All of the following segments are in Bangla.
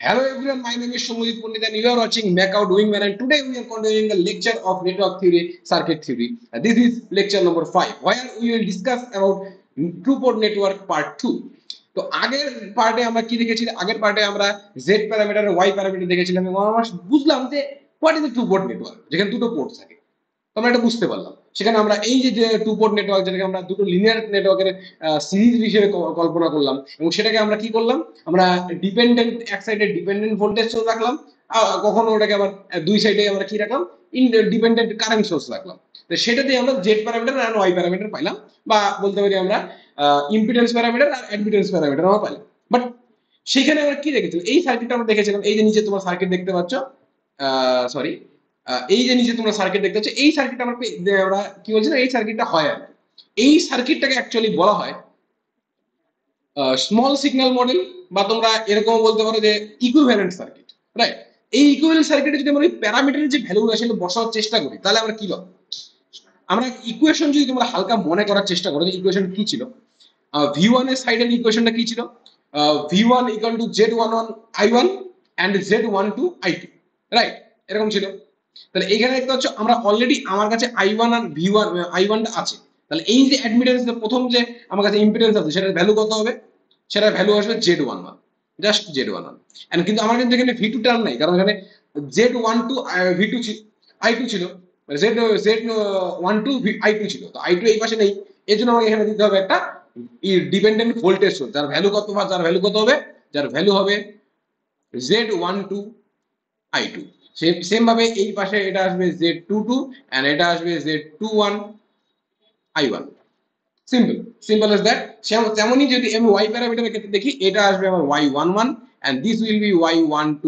Hello everyone, my name is Shumujit Pundit and you are watching Makeout Wingman, and today we are continuing the lecture of network theory, circuit theory. This is lecture number 5 where we will discuss about two port network part 2. তো আগের পার্টে আমরা কি দেখেছি, আগের পার্টে আমরা z প্যারামিটার আর y প্যারামিটার দেখেছিলাম এবং আমরা বুঝলাম যে what is the two port network, যেখানে দুটো পোর্ট থাকে। তো আমরা এটা বুঝতে পারলাম। সেখানে আমরা এই যে টু পোর্ট নেটওয়ার্ক, যেটাকে আমরা দুটো লিনিয়ার নেটওয়ার্কের সিরিজ হিসেবে কল্পনা করলাম, এবং সেটাকে আমরা কি করলাম, আমরা ডিপেন্ডেন্ট এক সাইডে ডিপেন্ডেন্ট ভোল্টেজ সোর্স রাখলাম, কখনো ওটাকে আবার দুই সাইডে আমরা কি রাখলাম, ডিপেন্ডেন্ট কারেন্ট সোর্স রাখলাম। তো সেটা দিয়ে আমরা জেড প্যারামিটার আর ওয়াই প্যারামিটার পাইলাম, বা বলতে পারি আমরা ইম্পিডেন্স প্যারামিটার আর অ্যাডমিটেন্স প্যারামিটার আমরা পাইলাম। বাট সেখানে আমরা কি দেখেছিলাম, এই সার্কিটটা আমরা দেখেছিলাম, এই যে নিচে তোমার সার্কিট দেখতে পাচ্ছ, সরি, এই যে নিচে তোমরা সার্কিট দেখতে পাচ্ছ, এই সার্কিটটা আমরা কি বলছি না, এই সার্কিটটা হয় আর এই সার্কিটটাকে অ্যাকচুয়ালি বলা হয় স্মল সিগন্যাল মডেল, বা তোমরা এরকম বলতে পারো যে ইকুইভ্যালেন্ট সার্কিট, রাইট। এই ইকুইভ্যালেন্ট সার্কিটে যদি আমরা প্যারামিটারের যে ভ্যালু আসলে বসানোর চেষ্টা করি, তাহলে আমরা কি পাবো? আমরা ইকুয়েশন যদি তোমরা হালকা মনে করার চেষ্টা করো, যে ইকুয়েশন কি ছিল, v1 এর সাইডের ইকুয়েশনটা কি ছিল, v1 equal two z11 i1 and z12 i2, right, এরকম ছিল। তাহলে এইখানে দেখতে পাচ্ছ আমরা অলরেডি আমার কাছে i1 আর v1 i1টা আছে। তাহলে এই যে অ্যাডমিটেন্স, প্রথম যে আমার কাছে ইম্পিডেন্স আছে, সেটার ভ্যালু কত হবে? সেটার ভ্যালু আসবে z11, জাস্ট z11। এন্ড কিন্তু আমার কিন্তু এখানে v2 টার্ম নাই, কারণ এখানে z12 v2 i2 ছিল, z12 i2 ছিল, তো i2 এই পাশে নেই। এর জন্য আমাকে এখানে দিতে হবে একটা ডিপেন্ডেন্ট ভোল্টেজ সোর্স, যার ভ্যালু কত হবে, যার ভ্যালু হবে z12 i2। সেম ভাবে এই পাশে এটা আসবে z22 এন্ড এটা আসবে z21 i1। Simple, simple as that. তেমনই যদি আমি y প্যারামিটারের ক্ষেত্রে দেখি, এটা আসবে আমার y11 and this will be y12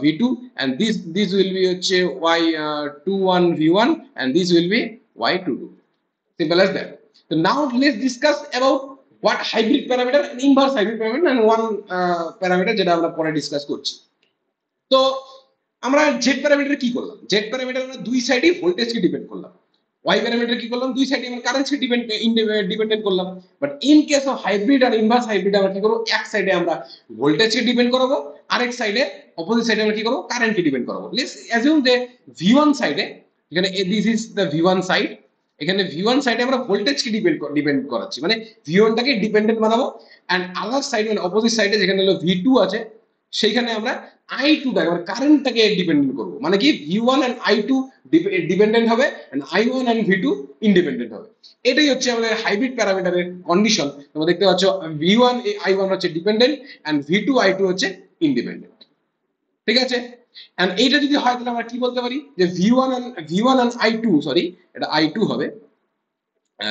v2, and this will be হচ্ছে y21 v1, and this will be y22। simple as that. So now let's discuss about what hybrid parameter and inverse hybrid parameter and one parameter যেটা আমরা পরে ডিসকাস করছি। তো আমরা জেড প্যারামিটার কি করলাম, জেড প্যারামিটার আমরা দুই সাইডে ভোল্টেজকে ডিপেন্ড করলাম, ওয়াই প্যারামিটার কি করলাম, দুই সাইডে আমরা কারেন্টকে ডিপেন্ডেন্ট করলাম। But in case of hybrid আর ইনভার্স হাইব্রিড আমরা কি করব, এক সাইডে আমরা ভোল্টেজকে ডিপেন্ড করাবো, আরেক সাইডে অপোজিট সাইডে আমরা কি করব, কারেন্টকে ডিপেন্ড করাবো। লেটস অ্যাজিউম যে v1 সাইডে, এখানে this is the v1 side, এখানে v1 সাইডে আমরা ভোল্টেজকে ডিপেন্ড করাচ্ছি, মানে v1 টাকে ডিপেন্ডেন্ট বানাবো, এন্ড আদার সাইড মানে অপোজিট সাইডে যেখানে হলো v2 আছে, সেইখানে আমরা i2 টাকে মানে কারেন্টটাকে ডিপেন্ডেন্ট করব, মানে কি v1 এন্ড i2 ডিপেন্ডেন্ট হবে and i1 and v2 independent হবে। এটাই হচ্ছে আমাদের হাইব্রিড প্যারামিটারের কন্ডিশন। তোমরা দেখতে পাচ্ছ v1 i1 হচ্ছে ডিপেন্ডেন্ট এন্ড v2 i2 হচ্ছে ইন্ডিপেন্ডেন্ট, ঠিক আছে। এন্ড এইটা যদি হয়, তাহলে আমরা কি বলতে পারি যে v1 and i2, সরি, এটা i2 হবে,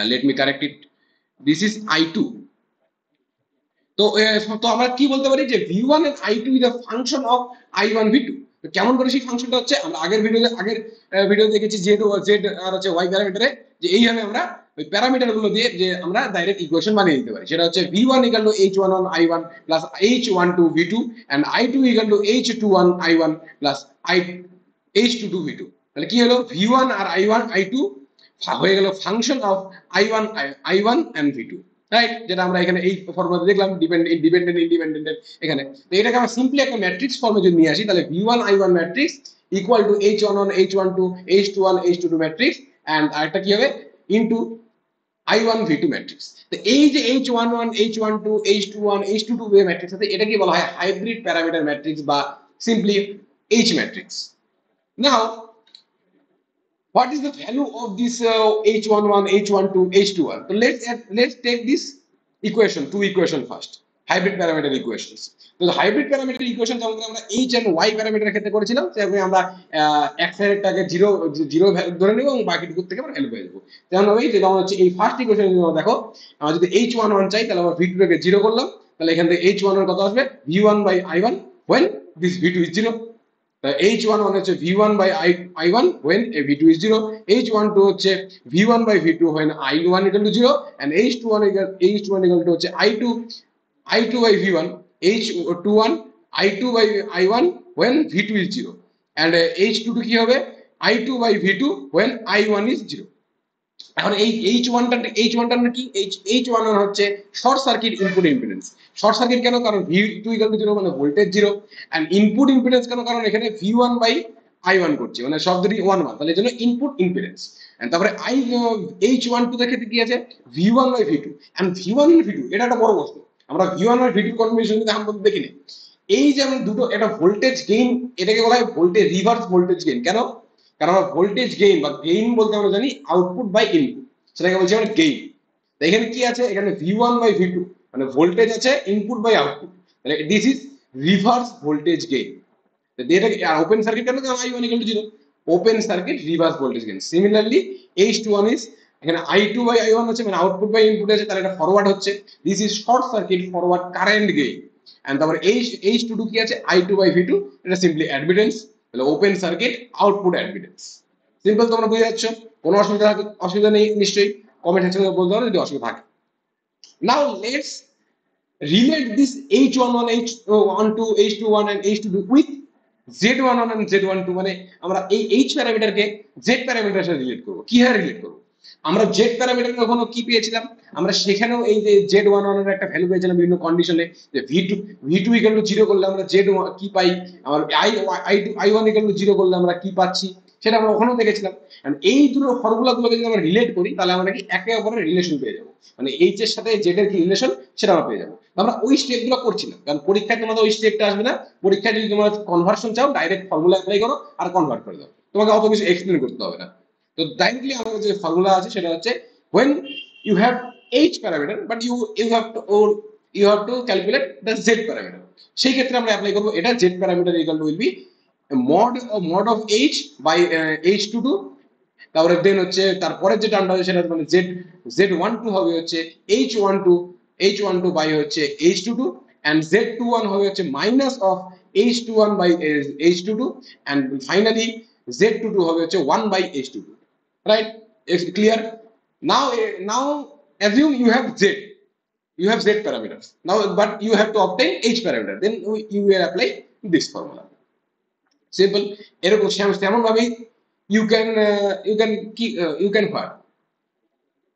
let me correct it, this is i2। তো আমরা কি বলতে পারি যে v1 and i2 is a function of i1 v2। তো কেমন করে সেই ফাংশনটা হচ্ছে, আমরা আগের ভিডিও দেখেছি, যেহেতু z আর হচ্ছে y প্যারামিটারে, যে এইভাবে আমরা ওই প্যারামিটার গুলো দিয়ে যে আমরা ডাইরেক্ট ইকুয়েশন বানিয়ে দিতে পারি। সেটা হচ্ছে v1 = h11 i1 plus h12 v2 and i2 = h21 i1 plus h22 v2। তাহলে কি হলো, v1 আর i2 হয়ে গেল function of i1 and v2, right, যেটা আমরা এখানে এই ফর্মুলাতে দেখলাম, ডিপেন্ডেন্ট ইন্ডিপেন্ডেন্ট এখানে। তো এটাকে আমরা সিম্পলি একটা ম্যাট্রিক্স ফর্মে যদি নিয়ে আসি, তাহলে v1 i1 matrix equal to h11 h12 h21 h22 matrix, and আরেকটা কি হবে, ইনটু i1 v2 ম্যাট্রিক্স। তো এই যে h11 h12 h21 h22 matrix আছে, এটাকে বলা হয় হাইব্রিড প্যারামিটার ম্যাট্রিক্স বা simply h matrix. Now what is the value of this h11 h12 h21? So let's take this two equation first, hybrid parameter equations. তো হাইব্রিড প্যারামিটার ইকুয়েশন যেমন আমরা h and y প্যারামিটারের ক্ষেত্রে করেছিলাম, সেভাবে আমরা এক সাইডটাকে জিরো জিরো ধরে নেব এবং বাকিটুকু থেকে আমরা ভ্যালু পেয়ে যাবো। যেমন ভাবে যেমন হচ্ছে এই ফার্স্ট ইকুয়েশন দেখো, আমরা যদি h11 চাই, তাহলে আমরা v2 টাকে জিরো করলাম, তাহলে এখান থেকে h11 কত আসবে, v1 by i1 when this v2 is 0। h11 হচ্ছে v1 by i1 when v2 is 0, h12 হচ্ছে v1 by v2 when i1 equal to 0, and h21 হচ্ছে i2 by v1, h21 i2 by i1 when v2 is 0, and h22 কি হবে, i2 by v2 when i1 is 0। এখন এই এইচ ওয়ানটা কি, এইচ ওয়ান হচ্ছে short circuit input impedance. Short circuit কেন? কারণ V two equal to zero মানে voltage zero. And input impedance কেন? কারণ এখানে V one by I one করছি, মানে সব দুটি ওয়ান ওয়ান, তাহলে এই জন্য ইনপুট ইম্পিডেন্স। তারপরে এইচ ওয়ান টু এর ক্ষেত্রে কি আছে, V one by V two. And V one V two এটা একটা বড় প্রশ্ন, আমরা ভি ওয়ান আর ভি টু কনভেনশন কিন্তু আমরা দেখিনি। এই যে আমরা দুটো, এটা ভোল্টেজ গেইন, এটাকে বলা হয় ভোল্টেজ রিভার্স ভোল্টেজ গেইন। কেন? কারণ আমরা ভোল্টেজ গেইন বা গেইন বলতে আমরা জানি আউটপুট বাই ইনপুট, সেটাকে বলছি আমরা গেইন। এখানে কি আছে, এখানে V one by V two মানে ভোল্টেজ আছে ইনপুট বাই আউটপুট, তাহলে this is reverse voltage gain. এটাকে ওপেন সার্কিট কেন? কারণ I one equal to zero, open circuit reverse voltage gain. Similarly H two one is, এখানে I two by I one হচ্ছে মানে আউটপুট বাই ইনপুট আছে, তাহলে এটা ফরওয়ার্ড হচ্ছে, this is short circuit forward current gain. And তারপরে এইচ টু টু কি আছে, I two by V two, এটা সিম্পলি অ্যাডমিটেন্স, তাহলে open circuit output admittance. Simple, তোমরা বুঝে যাচ্ছ? কোনো অসুবিধা নেই নিশ্চয়ই, কমেন্ট সেকশনে বলতে পারো যদি অসুবিধা থাকে। Now let's relate this H11, H12, H21 and H22 with Z11 and Z12, মানে আমরা এই H প্যারামিটারকে Z প্যারামিটারের সাথে রিলেট করব। কিভাবে রিলেট করব? আমরা Z প্যারামিটার কখনো কি পেয়েছিলাম, আমরা সেখানেও এই যে Z11 এর একটা ভ্যালু পেয়েছিলাম বিভিন্ন কন্ডিশনে, যে V2 ইকুয়াল টু 0 করলে আমরা Z কি পাই, আর I1 ইকুয়াল টু 0 করলে আমরা কি পাচ্ছি, সেটা আমরা ওখানেও দেখেছিলাম। এই দুটো ফর্মুলাগুলোকে যদি আমরা রিলেট করি তাহলে আমরা কি একে অপরের রিলেশন পেয়ে যাবো, মানে এইচ এর সাথে জেড এর কি রিলেশন সেটা আমরা পেয়ে যাবো। আমরা ওই স্টেপগুলো করছি না, কারণ পরীক্ষায় তোমাদের ওই স্টেপটা আসবে না। পরীক্ষায় যদি তোমরা কনভার্সন চাও, ডাইরেক্ট ফর্মুলা অ্যাপ্লাই করো আর কনভার্ট করে দাও, তোমাকে অত কিছু এক্সপ্লেন করতে হবে না। তো ডাইরেক্টলি আমাদের যে ফর্মুলা আছে সেটা হচ্ছে, when you have h parameter but you have to calculate the z parameter, সেই ক্ষেত্রে আমরা অ্যাপ্লাই করব এটা, z parameter equal to will be mod of h by h22। তারপরে দেন হচ্ছে তারপরে যে টার্মটা হবে সেটা মানে z12 হবে হচ্ছে h12, h12 বাই হচ্ছে h22, and z21 হবে হচ্ছে minus of h21 by h22, and finally z22 হবে হচ্ছে 1 by h22, right? It's clear now. Assume you have z parameters now, but you have to obtain h parameter, then you will apply this formula. Simple, এরকম তেমন ভাবেই ইউ ক্যান ফার।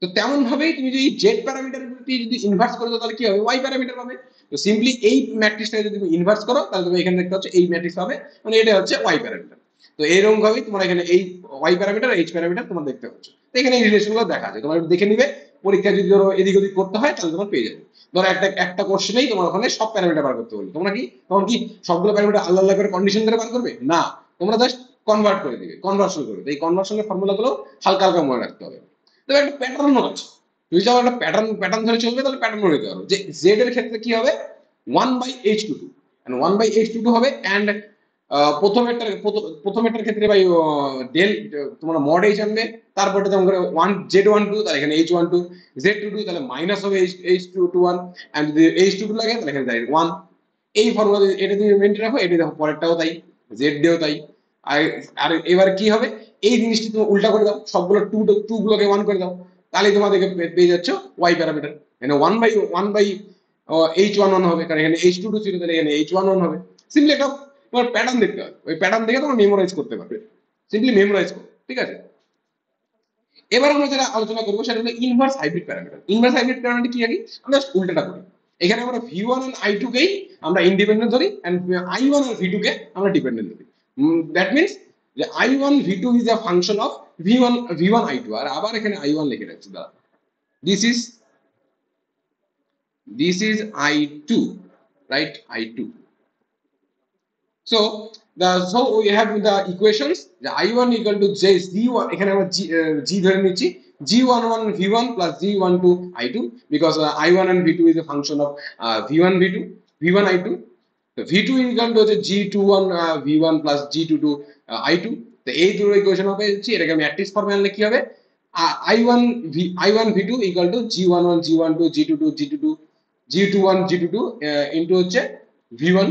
তো তেমন ভাবেই তুমি যদি জেড প্যারামিটার যদি ইনভার্স করে দাও তাহলে কি হবে, ওয়াই প্যারামিটার পাবে। তো সিম্পলি এই ম্যাট্রিক্সটা যদি তুমি ইনভার্স করো তাহলে তুমি এখানে দেখতে পাচ্ছ এই ম্যাট্রিক্স হবে, মানে এটা হচ্ছে ওয়াই প্যারামিটার। তো এরকম ভাবেই তোমার এখানে এই ওয়াই প্যারামিটার এইচ প্যারামিটার তোমার দেখতে পাচ্ছ। তো এখানে এই রিলেশনগুলো দেখা যায়, তোমার দেখে নিবে, পরীক্ষা যদি ধরো এদিক ওদিক করতে হয় তাহলে তোমার পেয়ে যাবে। ধরো একটা কোশ্চেনেই তোমার ওখানে সব প্যারামিটার বার করতে বলি, তোমরা কি তখন কি সবগুলো প্যারামিটার আলাদা আলাদা করে কন্ডিশন করে বার করবে না, তোমরা জাস্ট কনভার্ট করে দিবে, কনভার্সন করবে। এই কনভার্সনের ফর্মুলাগুলো হালকা হালকা মনে রাখতে হবে। তবে একটা প্যাটার্নও আছে, তুমি যখন একটা প্যাটার্ন ধরে চলবে তাহলে প্যাটার্ন নিতে পারো, যে জেড এর ক্ষেত্রে কি হবে, 1 by h22, and 1 by h22 হবে। এন্ড প্রথমেরটার ক্ষেত্রে বাই ডেল তোমরা মড h আনবে, তারপরে যেমন করে 1 z12 তাহলে এখানে h12, z22 তাহলে মাইনাস হবে h21, এন্ড যদি h22 লাগে তাহলে এখানে ডাইরেক্ট 1। এই ফর্মুলা এটা তুমি মেনটেন রাখো, এটা দেখো পরেরটাও তাই, জেড ডেও তাই। আর এবার কি হবে, এই জিনিসটি তুমি উল্টা করে দাও, সবগুলো টু গুলোকে 1 করে দাও, তাহলে তোমাদেরকে পেয়ে যাচ্ছ ওয়াই প্যারামিটার। এখানে 1 বাই h11 হবে, কারণ এখানে h22 ছিল, তাহলে এখানে h11 হবে। সিম্পলি একটা তোমার প্যাটার্ন দেখতে হবে, ওই প্যাটার্ন দেখে তোমরা মেমোরাইজ করতে পারবে, সিম্পলি মেমোরাইজ করো, ঠিক আছে? এবার আমরা যেটা আলোচনা করবো সেটা হলো inverse hybrid parameter. Inverse hybrid parameter কি আগে আমরা উল্টাটা করি, এখানে আমরা ভি1 আর আই2 কেই আমরা ইন্ডিপেন্ডেন্ট ধরি, এন্ড আই1 আর ভি2 কে আমরা ডিপেন্ডেন্ট ধরি। দ্যাট মিনস যে I one V two is a function of V one I two. আর আবার এখানে আই1 লিখে রাখছি, দাঁড়া, this is I2, right? I2. So we have the equations, the I1 equal to G1, এখানে আমরা G ধরে নিচ্ছি, G11 V1 plus G12 I2, because I1 and V2 is a function of V1 V2 V1 I2. So V2 equal to G21 V1 plus G22 I2। তো এই দুটো ইকুয়েশন হবে, এটাকে ম্যাট্রিক্স ফর্মে আনলে কি হবে, I1 V2 equal to G11 G12 G22 G21 G22 into হচ্ছে V1